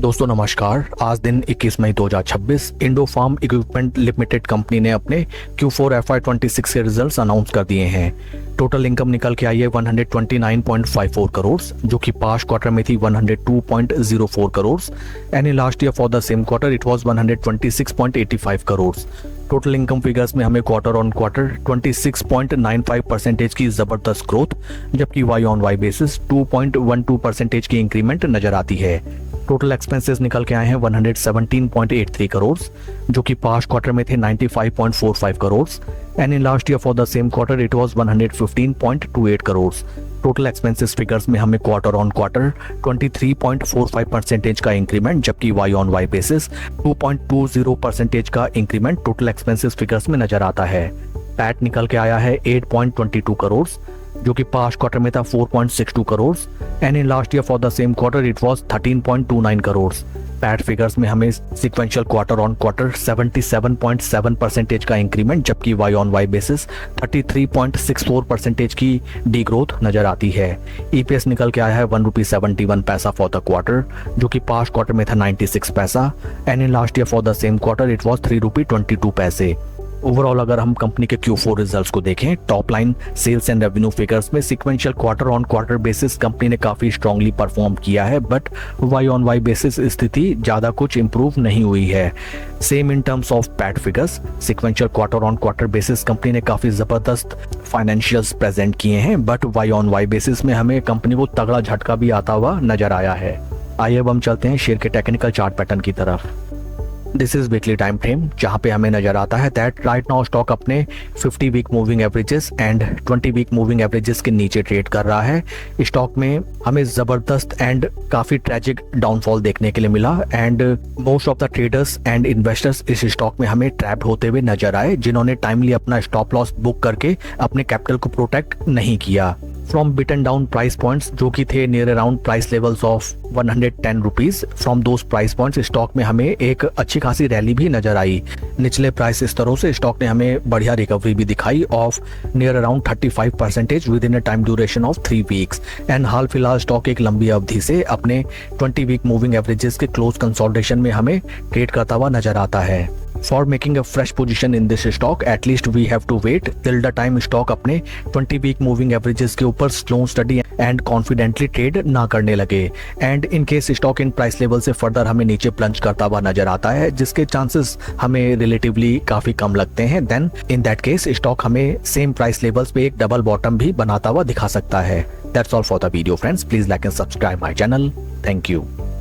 दोस्तों नमस्कार। आज दिन 21 मई 2026 Indo Farm Equipment Limited company ने अपने Q4 FY26 के रिजल्ट्स अनाउंस कर दिए हैं। टोटल इनकम निकल के आई है 129.54 करोड़, जो कि पास्ट क्वार्टर में थी 102.04 crore and in last year for the same quarter it was 126.85 crore. Total income figures में हमें क्वार्टर ऑन क्वार्टर 26.95% की जबरदस्त ग्रोथ, जबकि वाई ऑन वाई बेसिस 2.12% की इंक्रीमेंट नजर आती है। टोटल एक्सपेंसेस निकल के आए हैं 117.83 करोड़, जो कि पास्ट क्वार्टर में थे 95.45 crore and in last year for the same quarter it was 115.28 crore. Total expenses figures में हमें क्वार्टर ऑन क्वार्टर 23.45% का इंक्रीमेंट, जबकि वाई ऑन वाई बेसिस 2.20% का इंक्रीमेंट टोटल एक्सपेंसेस फिगर्स में नजर आता है। पैट निकल के आया है 8.22 करोड़, जो कि पास्ट क्वार्टर में था 4.62 crore and in last year for the same quarter it was 13.29 crore. PAT figures में हमें सिक्वेंशियल क्वार्टर ऑन क्वार्टर 77.7% का इंक्रीमेंट, जबकि वाई ऑन वाई बेसिस 33.64% की डी ग्रोथ नजर आती है। ईपीएस निकल के आया है ₹1.71 फॉर द क्वार्टर, जो कि पास्ट क्वार्टर में था 96 पैसा and in last year for the same quarter it was ₹3.22। Overall अगर हम कंपनी के Q4 रिजल्ट्स को देखें, top line sales and revenue figures में sequential quarter on quarter basis company ने काफी स्ट्रांगली परफॉर्म किया है, but Y on Y basis स्थिति ज्यादा कुछ इंप्रूव नहीं हुई है। Same in terms of PAT figures, sequential quarter on quarter basis company ने काफी जबरदस्त फाइनेंशियल्स प्रेजेंट किए हैं, but Y on Y basis में हमें कंपनी को तगड़ा झटका भी आता हुआ नजर आया है। आइए अब हम चलते हैं शेयर के टेक्निकल चार्ट पैटर्न की तरफ। This is weekly time frame, जहां पे हमें नजर आता है दैट राइट नाउ स्टॉक अपने 50 week moving averages and 20 week moving averages के नीचे ट्रेड कर रहा है। स्टॉक में हमें जबरदस्त एंड काफी ट्रेजिक डाउनफॉल देखने के लिए मिला and most of the traders and investors इस स्टॉक में हमें ट्रैप्ड होते हुए नजर आए, जिन्होंने टाइमली अपना स्टॉप लॉस बुक करके अपने कैपिटल को प्रोटेक्ट नहीं किया। From beaten down price points, जो कि थे near around price levels of 110 rupees, from those price points stock में हमें एक अच्छी खासी रैली भी नजर आई। निचले प्राइस स्तरों से स्टॉक ने हमें बढ़िया रिकवरी भी दिखाई of near around 35% within a time duration of 3 weeks and हाल फिलहाल स्टॉक एक लंबी अवधि से अपने 20 वीक मूविंग एवरेजेस के क्लोज कंसोलिडेशन में हमें ट्रेड करता हुआ नजर आता है। For making a fresh position in this stock, at least we have to wait till the time stock अपने 20 week moving averages के ऊपर slow steady and confidently trade ना करने लगे and in case stock in price level से further हमें नीचे plunge करता हुआ नजर आता है, जिसके chances हमें relatively काफी कम लगते हैं, then in that case stock हमें same price levels पे एक double bottom भी बनाता हुआ दिखा सकता है। That's all for the video friends. Please like and subscribe my channel. Thank you.